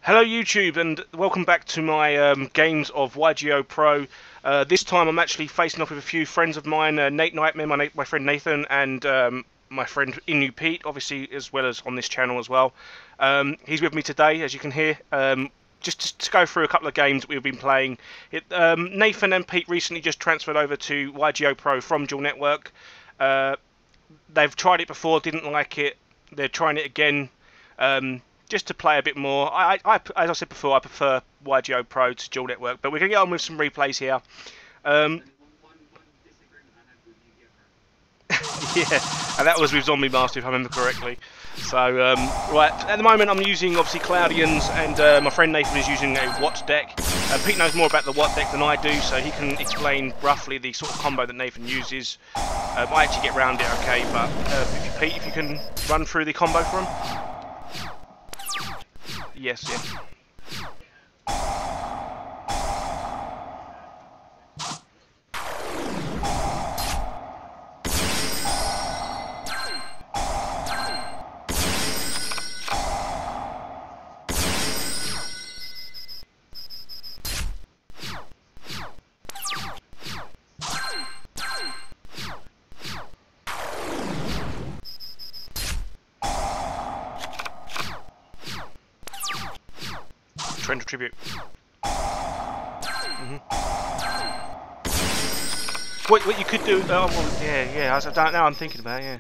Hello YouTube, and welcome back to my games of ygopro. This time I'm actually facing off with a few friends of mine, Nate Nightmare, my friend Nathan, and my friend InuPete, obviously, as well as on this channel as well. He's with me today, as you can hear, just to go through a couple of games that we've been playing. Nathan and Pete recently just transferred over to ygopro from Dual Network. They've tried it before, didn't like it. They're trying it again. Just to play a bit more. As I said before, I prefer ygopro to Dual Network, but we're going to get on with some replays here. Yeah, and that was with Zombie Master, if I remember correctly. So, right, at the moment I'm using, obviously, Cloudians, and my friend Nathan is using a Watt deck. Pete knows more about the Watt deck than I do, so he can explain roughly the sort of combo that Nathan uses. I actually get round it okay, but Pete, if you can run through the combo for him. Yes, yeah. Trend to tribute. What you could do? Oh, well, yeah. I don't know. I'm thinking about it,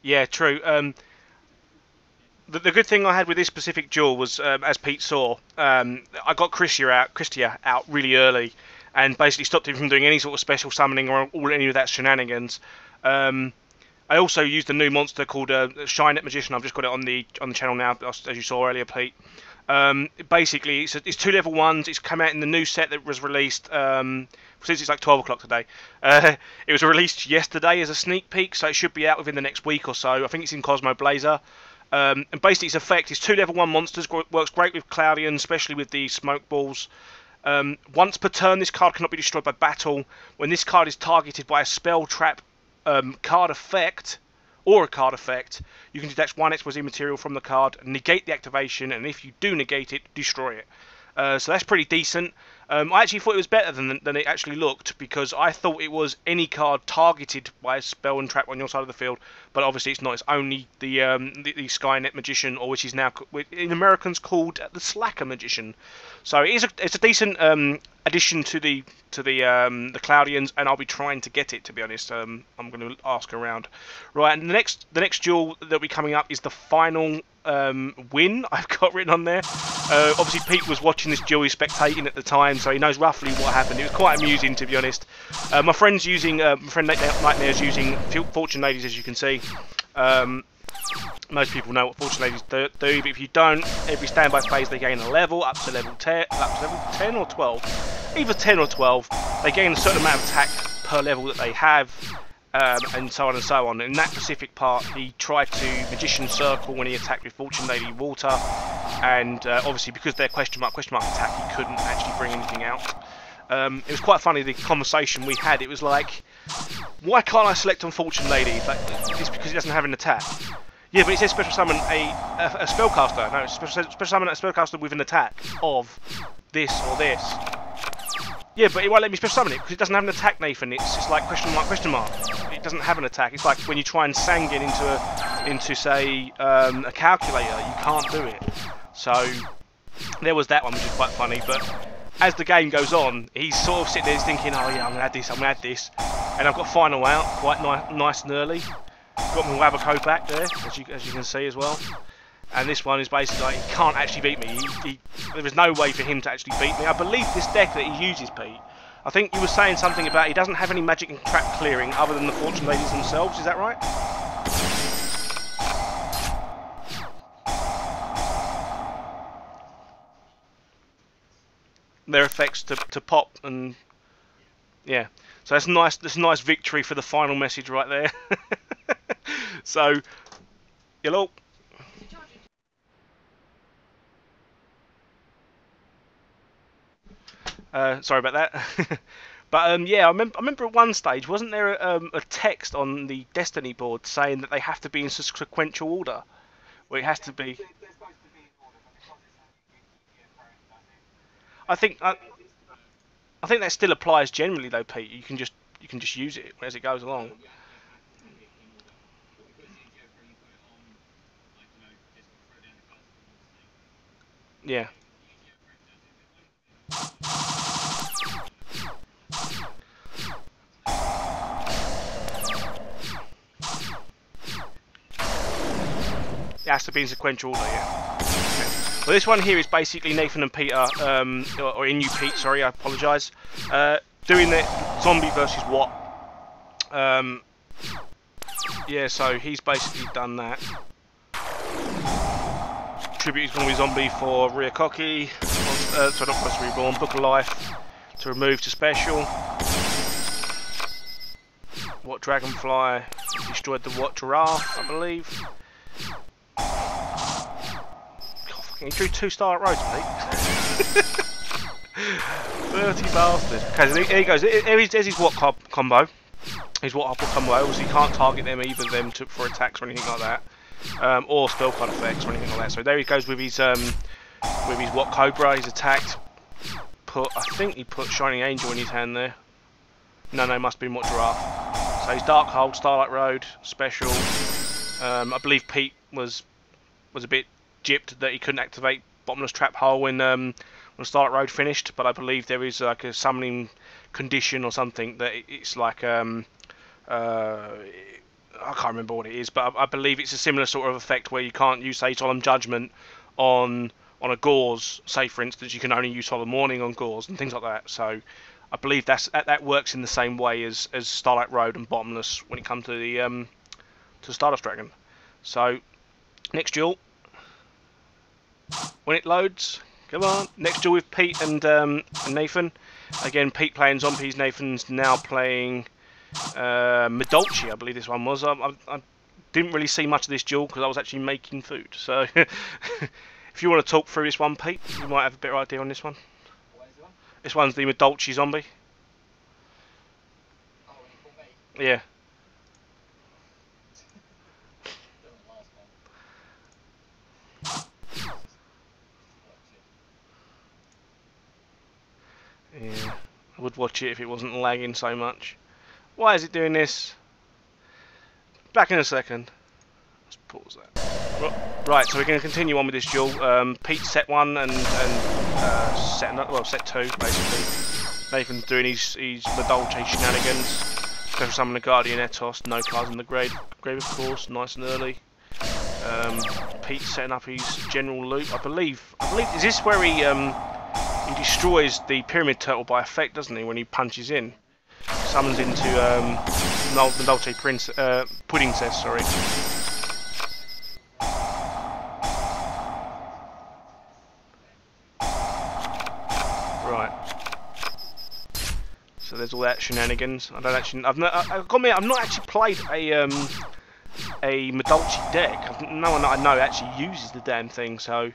yeah. True. The good thing I had with this specific duel was, as Pete saw, I got Christia out really early, and basically stopped him from doing any sort of special summoning or any of that shenanigans. I also used a new monster called Shinet Magician. I've just got it on the channel now, as you saw earlier, Pete. Basically, it's 2 level 1s. It's come out in the new set that was released. Since it's like 12 o'clock today, it was released yesterday as a sneak peek, so it should be out within the next week or so. I think it's in Cosmo Blazer. And basically its effect is 2 level 1 monsters, works great with Cloudian, especially with the smoke balls. Once per turn, this card cannot be destroyed by battle. When this card is targeted by a spell, trap, card effect, or a card effect, you can detach 1 XYZ material from the card, negate the activation, and if you do negate it, destroy it. So that's pretty decent. I actually thought it was better than it actually looked, because I thought it was any card targeted by a spell and trap on your side of the field, but obviously it's not. It's only the Skynet Magician, or which is now in Americans called the Slacker Magician. So it's a decent addition to the Cloudians, and I'll be trying to get it, to be honest. I'm going to ask around. Right, and the next duel that'll be coming up is the final win I've got written on there. Obviously Pete was watching this duel, he's spectating at the time, so he knows roughly what happened. It was quite amusing, to be honest. My friend Nightmare's using Fortune Ladies, as you can see. Most people know what Fortune Ladies do, but if you don't, every standby phase they gain a level up to level 10, or 12, either 10 or 12. They gain a certain amount of attack per level that they have. And so on and so on. In that specific part, he tried to Magician Circle when he attacked with Fortune Lady Water, and obviously because they're question mark attack, he couldn't actually bring anything out. It was quite funny, the conversation we had. It was like, why can't I select on Fortune Lady? It's because he doesn't have an attack. Yeah, but it says special summon a spellcaster. No, it's special summon a spellcaster with an attack of this or this. Yeah, but it won't let me special summon it because it doesn't have an attack, Nathan. It's just like question mark. It doesn't have an attack. It's like when you try and Sanguine into say a calculator, you can't do it. So there was that one, which is quite funny. But as the game goes on, he's sort of sitting there thinking, oh yeah, I'm gonna add this, and I've got final out quite nice and early. Got my Wabaco back there, as you can see as well. And this one is basically like, he can't actually beat me. There is no way for him to actually beat me. I believe this deck that he uses, Pete, I think you were saying something about he doesn't have any magic and trap clearing other than the Fortune Ladies themselves. Is that right? Their effects to pop, and yeah. So that's nice. That's a nice victory for the final message right there. So, hello. Sorry about that. But yeah, I remember at one stage, wasn't there a text on the Destiny board saying that they have to be in sequential order? Well, it has to be. I think I think that still applies generally though, Pete. You can just use it as it goes along. Yeah. It has to be in sequential order, yeah. Okay. Well, this one here is basically Nathan and Peter, or InuPete, sorry, I apologise, doing the zombie versus what. Um, yeah, so he's basically done that. Tribute is going to be zombie for Ryokoki, sorry, not Monster Reborn, Book of Life to remove to special. What Dragonfly destroyed the what Giraffe, I believe. He drew 2 Starlight Roads, mate. Dirty bastard. Okay, here he goes. There's his what combo. His what combo. Obviously, you can't target them, either of them, for attacks or anything like that, or spell card effects or anything like that. So there he goes with his what Cobra. He's attacked. I think he put Shining Angel in his hand there. No, must be what Giraffe. So he's Darkhold, Starlight Road, special. I believe Pete was a bit gypped that he couldn't activate Bottomless Trap Hole when Starlight Road finished, but I believe there is like a summoning condition or something that it's like I can't remember what it is, but I believe it's a similar sort of effect where you can't use, say, Solemn Judgment on a Gauze. Say, for instance, you can only use Solemn Warning on Gauze and things like that. So I believe that works in the same way as Starlight Road and Bottomless when it comes to the Stardust Dragon. So next duel, when it loads, come on. Next duel with Pete and Nathan. Again, Pete playing zombies. Nathan's now playing Medolci, I believe this one was. I didn't really see much of this duel because I was actually making food. So if you want to talk through this one, Pete, you might have a better idea on this one. This one's the Medolci zombie. Yeah. Yeah, I would watch it if it wasn't lagging so much. Why is it doing this? Back in a second. Let's pause that. Right, so we're going to continue on with this duel. Pete set 1 and set another, well, set 2 basically. Nathan's doing his Medolce shenanigans. Special summon the Guardian Ethos, no cards in the grave of course, nice and early. Pete setting up his general loop. I believe is this where he destroys the Pyramid Turtle by effect, doesn't he, when he punches in? Summons into Medolce Puddingcess, sorry. Right. So there's all that shenanigans. I don't actually. I've got to admit, I've not actually played a Medolce deck. No one that I know actually uses the damn thing. So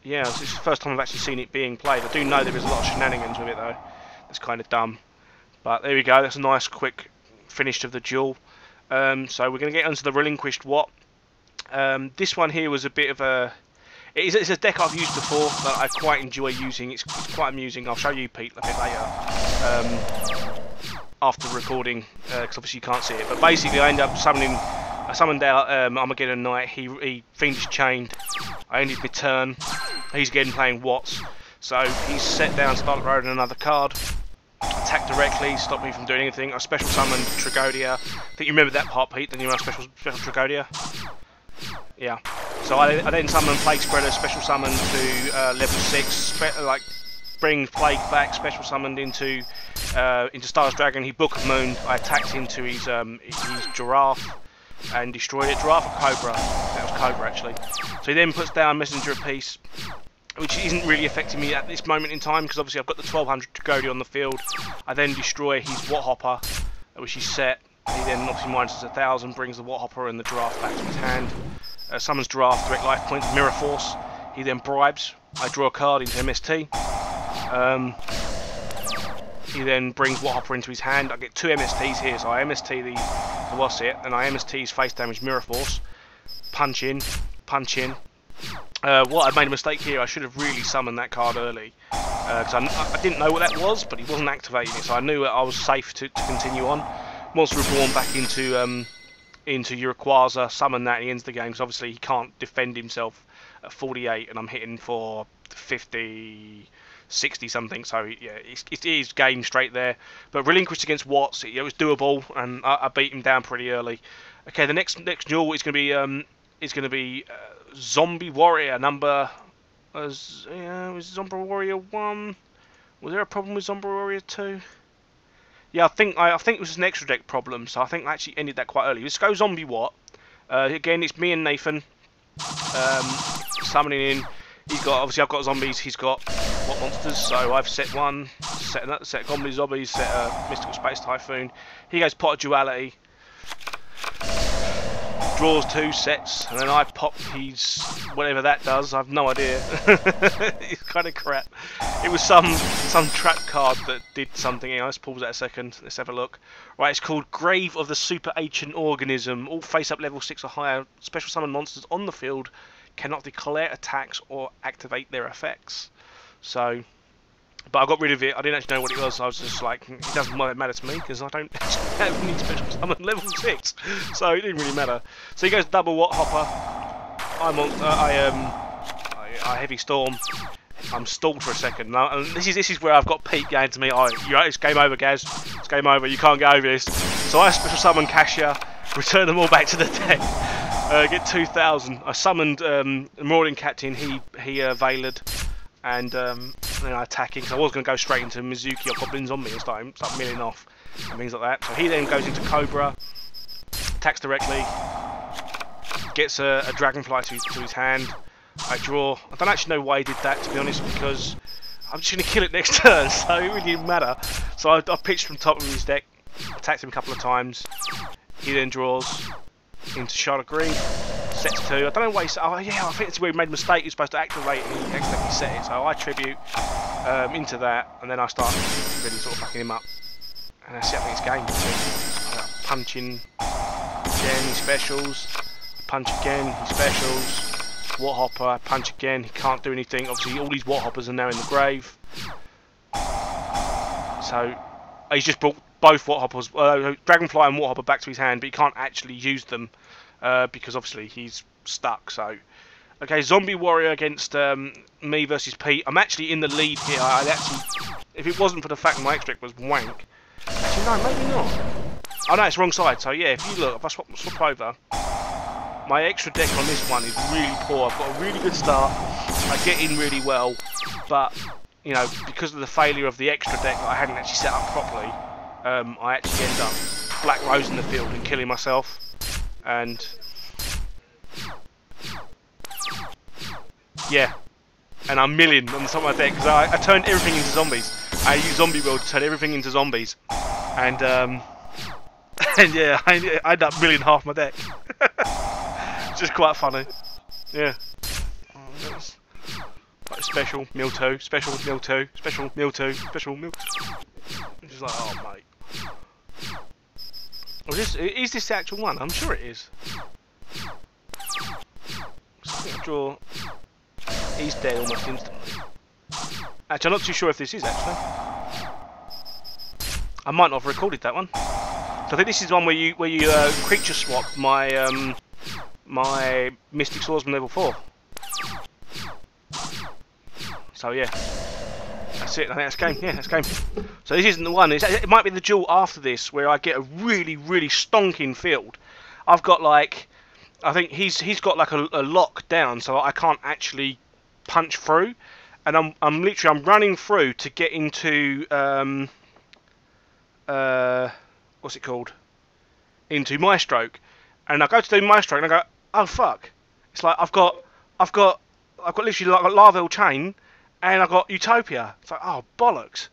yeah, this is the first time I've actually seen it being played. I do know there is a lot of shenanigans with it though. It's kind of dumb. But there we go. That's a nice quick finish of the duel. So we're going to get onto the Relinquished What. This one here was a bit of a. It's a deck I've used before that I quite enjoy using. It's quite amusing. I'll show you, Pete, a bit later after recording, because obviously you can't see it. But basically, I ended up summoning. I summoned out Armageddon Knight. He Fiendish Chained. I ended my turn. He's again playing Watts. So he's set down Starlight Road and another card. Attack directly, stop me from doing anything. I special summoned Tragodia. I think you remember that part, Pete. Then you know special Tragodia. Yeah. So I then summoned Plague Spreader, special summoned to level 6, like bring Plague back, special summoned into Stardust Dragon. He Book of Moon. I attacked into his Giraffe and destroyed it. Giraffe or Cobra? That was Cobra actually. So he then puts down Messenger of Peace, which isn't really affecting me at this moment in time because obviously I've got the 1200 Tragodia on the field. I then destroy his Wathopper, which is set. He then obviously minuses 1000, brings the Wathopper and the Giraffe back to his hand. Summons Giraffe, direct life points, Mirror Force. He then bribes. I draw a card into MST. He then brings Warhopper into his hand. I get 2 MSTs here, so I MST the what's it, and I MST his face damage Mirror Force. Punch in, punch in. What I made a mistake here, I should have really summoned that card early. Because I didn't know what that was, but he wasn't activating it, so I knew I was safe to continue on. Monster Reborn back into Uraquaza, summon that, he ends the game, because obviously he can't defend himself at 48, and I'm hitting for 50... 60 something, so yeah, it is game straight there. But relinquished against Watts, it was doable, and I beat him down pretty early. Okay, the next duel is going to be Zombie Warrior number. Was Zombie Warrior 1? Was there a problem with Zombie Warrior 2? Yeah, I think it was an extra deck problem, so I think I actually ended that quite early. Let's go Zombie Watt. Again, it's me and Nathan summoning in. Obviously I've got zombies, he's got what monsters, so I've set one, set Goblin Zombies, set a Mystical Space Typhoon. He goes Pot of Duality, draws 2 sets, and then I pop his whatever that does, I've no idea. It's kind of crap. It was some trap card that did something. Let's pause that a second, let's have a look. Right, it's called Grave of the Super Ancient Organism. All face up level 6 or higher special summon monsters on the field cannot declare attacks or activate their effects. So, but I got rid of it. I didn't actually know what it was. I was just like, it doesn't matter to me because I don't actually have any special summon level 6, so it didn't really matter. So he goes double Warhopper. I heavy storm. I'm stalled for a second. Now, and this is where I've got Pete going to me. It's game over, Gaz. It's game over. You can't get over this. So I special summon Cassia, return them all back to the deck. Get 2,000. I summoned Marauding Captain. He Veiled, and then I attacking. So I was going to go straight into Mizuki or Goblin Zombie and start milling off and things like that. So he then goes into Cobra, attacks directly, gets a Dragonfly to his hand. I draw. I don't actually know why he did that, to be honest, because I'm just going to kill it next turn, so it really didn't matter. So I pitched from top of his deck, attacked him a couple of times. He then draws into Shard of Greed, sets 2. I don't know why I think it's where he made a mistake. He was supposed to activate it and he accidentally set it. So I tribute into that, and then I start really sort of backing him up. And that's it, I think it's game. Punching again, he specials. Punch again, he specials. Warhopper, punch again, he can't do anything. Obviously all these Warhoppers are now in the grave. So he's just brought both Warhoppers, Dragonfly and Warhopper, back to his hand, but he can't actually use them because obviously he's stuck. So, okay, Zombie Warrior against me versus Pete. I'm actually in the lead here. I'd actually, if it wasn't for the fact my extra deck was wank. Actually, no, maybe not. Oh no, it's wrong side. So yeah, if you look, if I swap over, my extra deck on this one is really poor. I've got a really good start. I get in really well, but you know, because of the failure of the extra deck that I hadn't actually set up properly, I actually end up Black Rose in the field and killing myself. And yeah, and I'm milling on the top of my deck because I turned everything into zombies. I used Zombie World to turn everything into zombies, and and yeah, I ended up milling half my deck. It's just quite funny. Yeah. Like special, mill 2, special, mill 2, special, mill 2, special, mill 2. It's just like, oh mate. Well, is this the actual one? I'm sure it is. So draw. He's dead almost instantly. Actually, I'm not too sure if this is actually. I might not have recorded that one. So I think this is one where you creature swap my my Mystic Swordsman level 4. So yeah, that's it. I think that's game. Yeah, that's game. So this isn't the one. It might be the duel after this where I get a really stonking field. I've got like, I think he's got like a lock down, so I can't actually punch through, and I'm literally running through to get into what's it called? Into my stroke, and I go to do my stroke, and I go, oh fuck! It's like I've got literally like a Larval Chain. And I got Utopia. It's like, oh bollocks!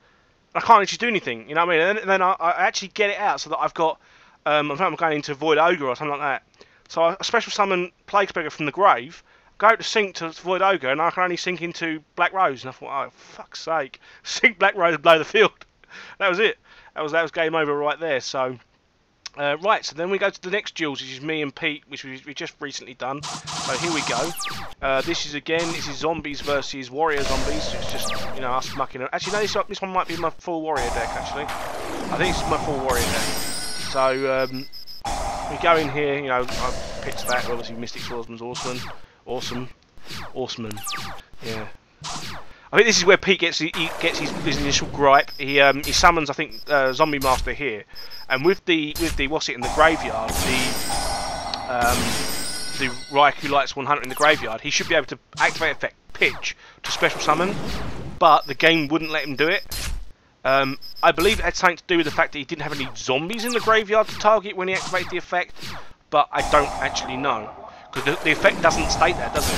I can't actually do anything. You know what I mean? And then I actually get it out so that I've got. I think I'm going into Void Ogre or something like that. So I special summon Plague Beggar from the grave. go to sink to avoid ogre, and I can only sink into Black Rose. And I thought, oh fuck's sake, sink Black Rose and blow the field. That was it. That was game over right there. So. Right, so then we go to the next duels, which is me and Pete, which we just recently done. So here we go. This is zombies versus warrior zombies. It's just, you know, us mucking it. Actually, no, this one might be my full warrior deck, actually. I think this is my full warrior deck. So, we go in here, you know, I pitched that, obviously Mystic Swordsman's awesome. Yeah. I think this is where Pete gets his initial gripe. He summons, I think, Zombie Master here, and with the what's it in the graveyard, the Raikou Lights 100 in the graveyard, he should be able to activate effect pitch to special summon, but the game wouldn't let him do it. I believe it had something to do with the fact that he didn't have any zombies in the graveyard to target when he activated the effect, but I don't actually know because the effect doesn't state that, does it?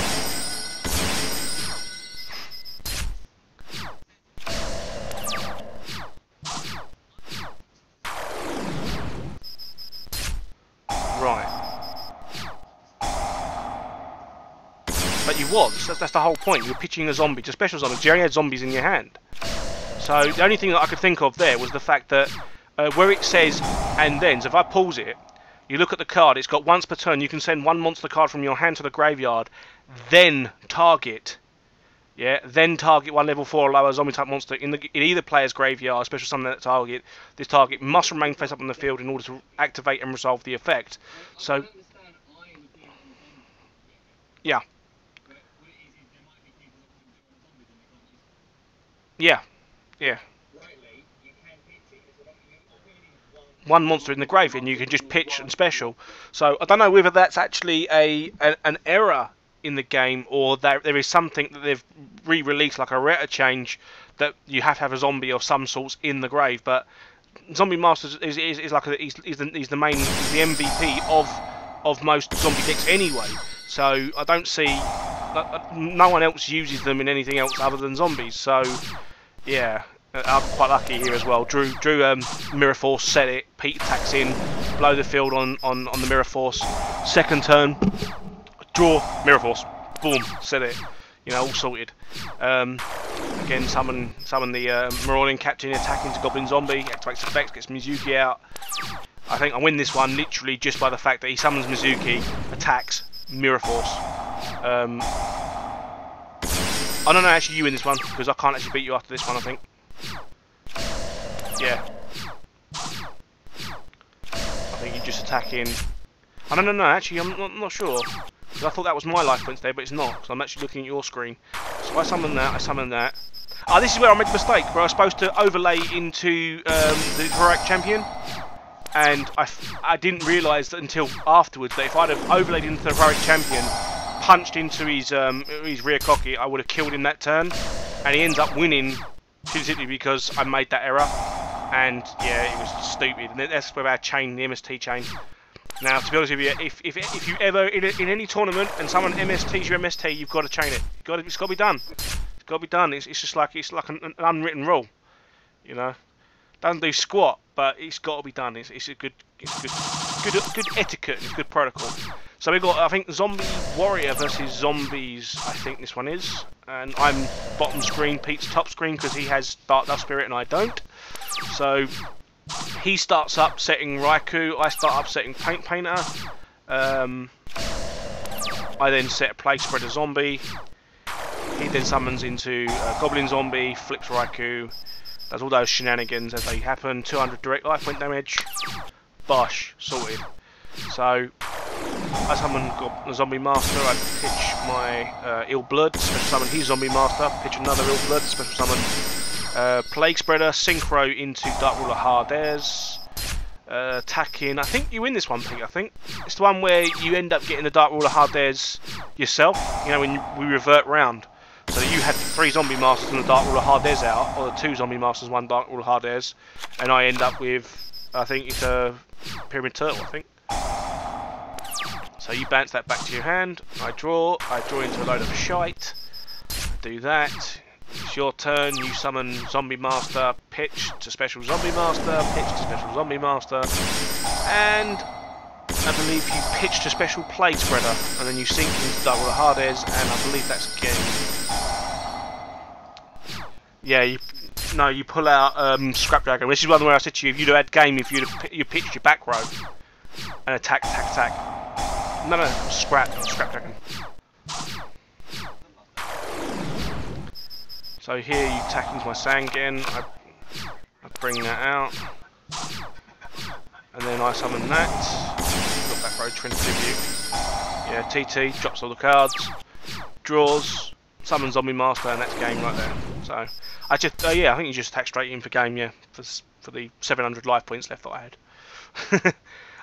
But you was. That's the whole point. You're pitching a zombie to special zombies. You only had zombies in your hand. So the only thing that I could think of there was the fact that where it says and then, so if I pause it, you look at the card, it's got once per turn, you can send one monster card from your hand to the graveyard, then target. Yeah, then target one level 4 or lower zombie type monster in either player's graveyard, special summon that target. This target must remain face up on the field in order to activate and resolve the effect. So, yeah. Yeah. One monster in the grave and you can just pitch and special. So I don't know whether that's actually an error in the game or there is something that they've re-released, like a reta change, that you have to have a zombie of some sorts in the grave. But Zombie Master is like he's the main, he's the MVP of most zombie decks anyway. So I don't see no one else uses them in anything else other than zombies. So yeah, I'm quite lucky here as well. Drew Mirror Force, set it. Pete attacks in, blow the field on the Mirror Force. Second turn, draw Mirror Force, boom, set it. You know, all sorted. Again, summon the Marauding Captain, attack into Goblin Zombie, activates effects, gets Mizuki out. I think I win this one literally just by the fact that he summons Mizuki, attacks Mirror Force. I don't know, actually you win this one, because I can't actually beat you after this one, I think. Yeah. I think you just attack in. I don't know, actually, I'm not sure. Because I thought that was my life points there, but it's not, because I'm actually looking at your screen. So I summon that, Ah, this is where I made the mistake, where I was supposed to overlay into the Heroic Champion. And I didn't realise that until afterwards that if I'd have overlaid into the Heroic Champion, punched into his rear cocky, I would have killed him that turn, and he ends up winning simply because I made that error. And yeah, it was stupid. And that's where our chain, the MST chain. Now, to be honest with you, if you ever in any tournament and someone MSTs your MST, you've got to chain it. It's got to be done. It's got to be done. It's just like an unwritten rule, you know. Doesn't do squat, but it's got to be done. It's a good etiquette. It's good protocol. So we've got, I think, Zombie Warrior versus Zombies. I think this one is, and I'm bottom screen. Pete's top screen because he has Dark Dust Spirit and I don't. So he starts up setting Raikou. I start up setting Paint Painter. I then set a Plague Spreader Zombie. He then summons into Goblin Zombie, flips Raikou. Does all those shenanigans as they happen. 200 direct life point damage. Bosh, sorted. So I summon the Zombie Master. I pitch my Ill Blood, special summon his Zombie Master. Pitch another Ill Blood, special summon Plague Spreader. Synchro into Dark Ruler Hades. Attacking. I think you win this one, Pete. I think it's the one where you end up getting the Dark Ruler Hades yourself. You know, when we revert round. So you had 3 Zombie Masters and the Dark Ruler Hades out, or the 2 Zombie Masters, 1 Dark Ruler Hades, and I end up with, I think it's a Pyramid Turtle, I think. So you bounce that back to your hand, I draw into a load of shite, do that, it's your turn, you summon Zombie Master, pitch to Special Zombie Master, pitch to Special Zombie Master, and I believe you pitch to special plate spreader, and then you sink into double the hard airs, and I believe that's game. Yeah, you pull out Scrapdragon. This is one where I said to you, if you'd have had game, if you pitched your back row and attack. No, Scrapdragon. So here you tack into my sand again. I bring that out, and then I summon that. Got back row tribute. Yeah, TT drops all the cards, draws, summon Zombie Master, and that's game right there. So I just yeah, I think you just attack straight in for game. Yeah, for the 700 life points left that I had.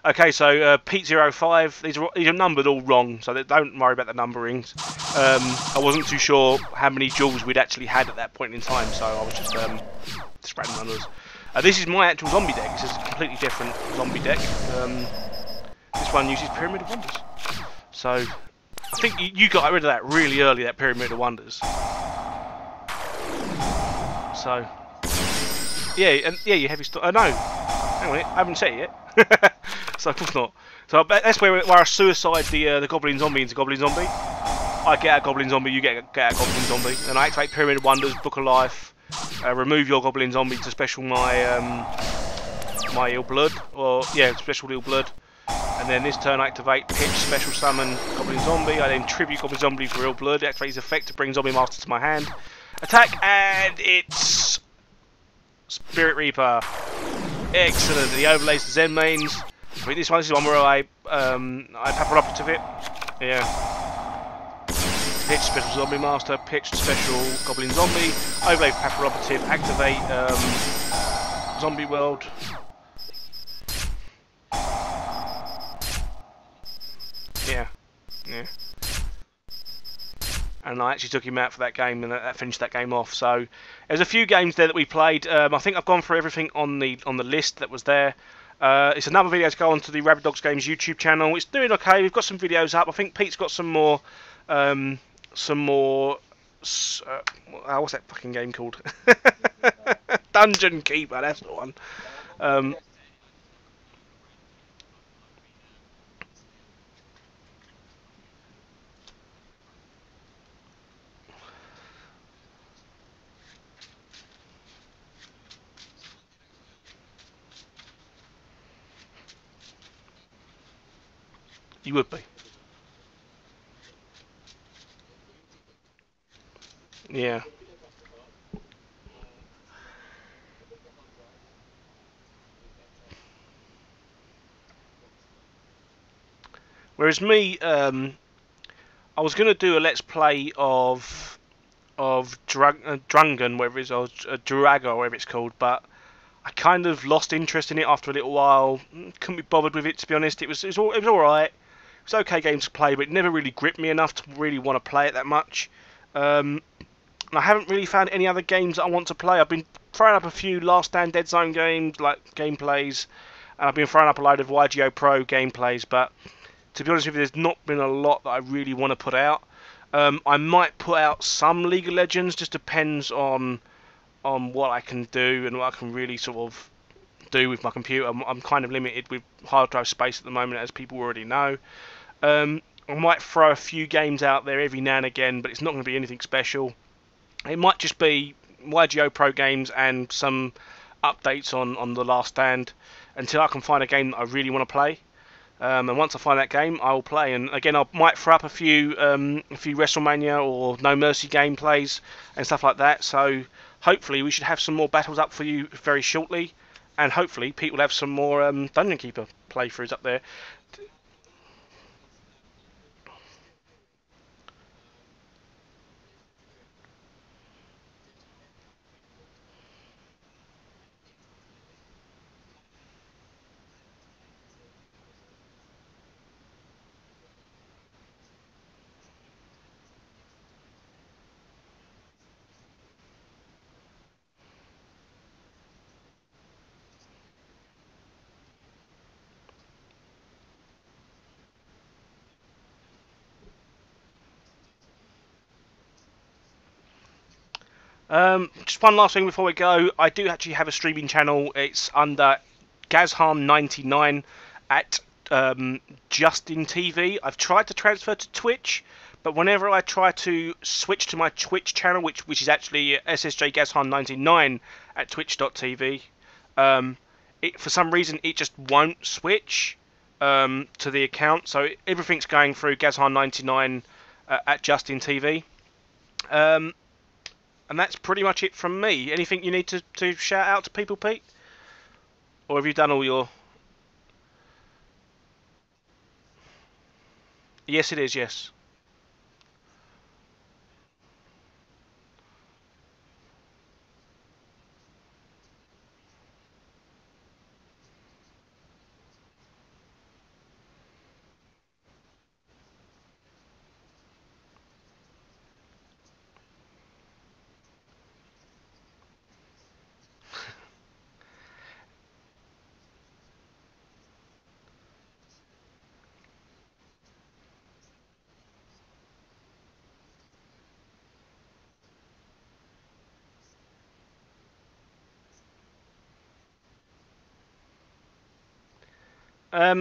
Okay, so Pete05. These are numbered all wrong, so don't worry about the numberings. I wasn't too sure how many jewels we'd actually had at that point in time, so I was just random numbers. This is my actual zombie deck. This is a completely different zombie deck. This one uses Pyramid of Wonders. So I think you got rid of that really early, that Pyramid of Wonders. So yeah, and yeah, you heavy stuff. No, hang on, I haven't said it yet. So of course not. So that's where I suicide the Goblin Zombie into Goblin Zombie. I get a Goblin Zombie, you get a Goblin Zombie, and I activate Pyramid of Wonders, Book of Life, remove your Goblin Zombie to special my my Ill Blood, or yeah, special Ill Blood, and then this turn I activate Pitch, special summon Goblin Zombie. I then tribute Goblin Zombie for Ill Blood, activate his effect to bring Zombie Master to my hand, attack, and it's Spirit Reaper. Excellent. He overlays the Zen mains. I think this is one where I Papal Operative it. Yeah. Pitch special Zombie Master, pitched special Goblin Zombie, overlay Papal Operative, activate Zombie World. Yeah. And I actually took him out for that game, and that finished that game off. So there's a few games there that we played. I think I've gone through everything on the list that was there. It's another video to go on to the Rabid Dogs Games YouTube channel. It's doing okay. We've got some videos up. I think Pete's got some more. What's that fucking game called? Dungeon Keeper. That's the one. You would be. Yeah. Whereas me, I was going to do a let's play of Drungan, whether it's or Duraga or whatever it's called, but I kind of lost interest in it after a little while. Couldn't be bothered with it, to be honest. It was all right. It was okay game to play, but it never really gripped me enough to really want to play it that much. And I haven't really found any other games that I want to play. I've been throwing up a few Last Stand Dead Zone games, like gameplays, and I've been throwing up a load of ygopro gameplays, but to be honest with you, there's not been a lot that I really want to put out. I might put out some League of Legends, just depends on what I can do and what I can really sort of do with my computer. I'm kind of limited with hard drive space at the moment, as people already know. I might throw a few games out there every now and again, but it's not going to be anything special. It might just be ygopro games and some updates on The Last Stand until I can find a game that I really want to play. And once I find that game, I will play. And again, I might throw up a few WrestleMania or No Mercy gameplays and stuff like that. So hopefully we should have some more battles up for you very shortly, and hopefully Pete will have some more Dungeon Keeper playthroughs up there. Just one last thing before we go. I do actually have a streaming channel. It's under Gazhan99 at Justin TV. I've tried to transfer to Twitch, but whenever I try to switch to my Twitch channel, which is actually SSJGazhan99 at twitch.tv, for some reason it just won't switch to the account. So everything's going through Gazhan99 at Justin TV. And that's pretty much it from me. Anything you need to shout out to people, Pete? Or have you done all your... Yes, it is, yes.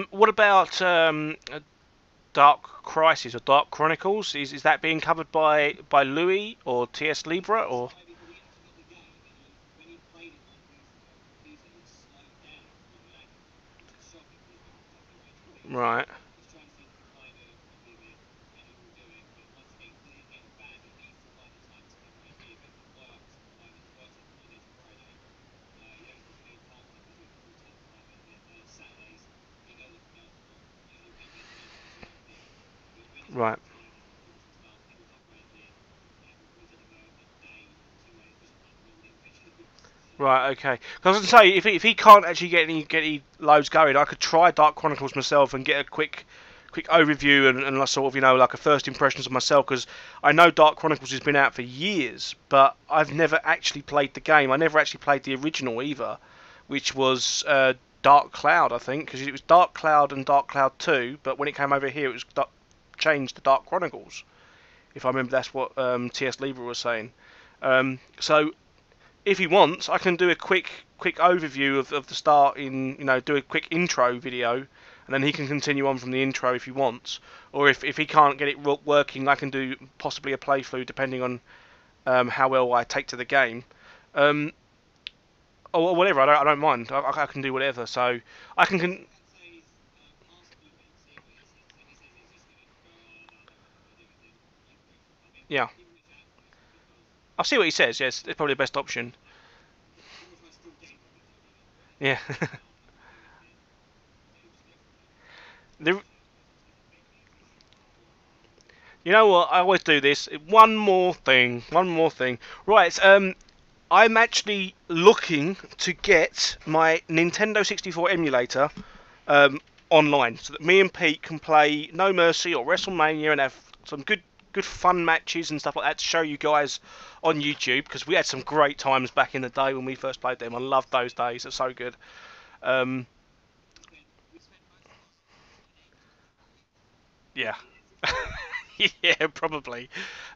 What about Dark Crisis or Dark Chronicles? Is that being covered by Louis or TS Libra or? Right. Right. Right, okay. 'Cause I was gonna say, if he can't actually get any loads going, I could try Dark Chronicles myself and get a quick overview and like sort of, you know, like a first impressions of myself. Because I know Dark Chronicles has been out for years, but I've never actually played the game. I never actually played the original either, which was Dark Cloud, I think, because it was Dark Cloud and Dark Cloud 2, but when it came over here, it was changed to Dark Chronicles. If I remember, that's what T.S. Lieber was saying. So if he wants, I can do a quick overview of the start in, you know, do a quick intro video, and then he can continue on from the intro if he wants. Or if he can't get it working, I can do possibly a playthrough depending on how well I take to the game. Or whatever, I don't mind. I can do whatever. So I can yeah. I'll see what he says. Yes, it's probably the best option. Yeah. the, you know what? I always do this. One more thing. One more thing. Right. I'm actually looking to get my Nintendo 64 emulator online, so that me and Pete can play No Mercy or WrestleMania and have some good fun matches and stuff like that to show you guys on YouTube, because we had some great times back in the day when we first played them. I loved those days. They're so good. Um, yeah. Yeah, probably.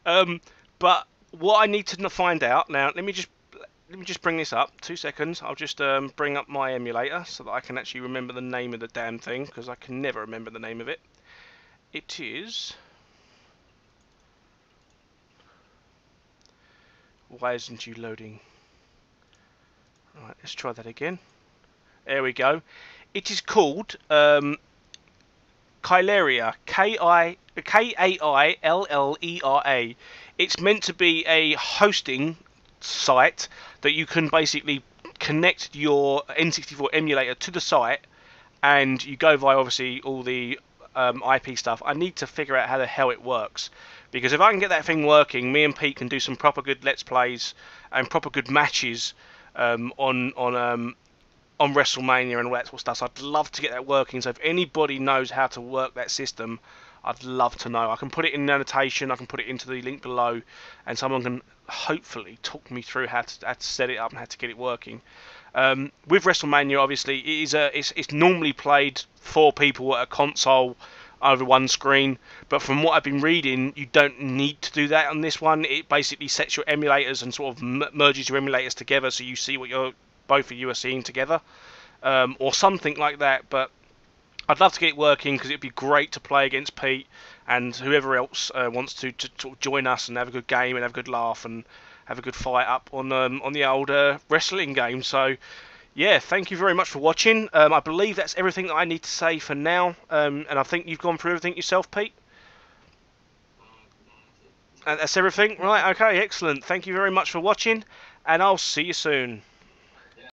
But what I need to find out now, let me just bring this up. 2 seconds. I'll just bring up my emulator so that I can actually remember the name of the damn thing, because I can never remember the name of it. It is... Why isn't you loading? Alright, let's try that again. There we go. It is called Kaillera. Kaillera. It's meant to be a hosting site that you can basically connect your N64 emulator to the site, and you go via obviously all the IP stuff. I need to figure out how the hell it works, because if I can get that thing working, me and Pete can do some proper good Let's Plays and proper good matches on WrestleMania and all that sort of stuff. So I'd love to get that working. So if anybody knows how to work that system, I'd love to know. I can put it in annotation, I can put it into the link below, and someone can hopefully talk me through how to set it up and how to get it working. With WrestleMania, obviously, it's normally played 4 people at a console over one screen, but from what I've been reading, you don't need to do that on this one. It basically sets your emulators and sort of merges your emulators together, so you see what both of you are seeing together, or something like that. But I'd love to get it working because it'd be great to play against Pete and whoever else wants to sort of join us and have a good game and have a good laugh and have a good fight up on the old wrestling game. So yeah, thank you very much for watching. I believe that's everything that I need to say for now, and I think you've gone through everything yourself, Pete. And that's everything, right? Okay, excellent. Thank you very much for watching, and I'll see you soon.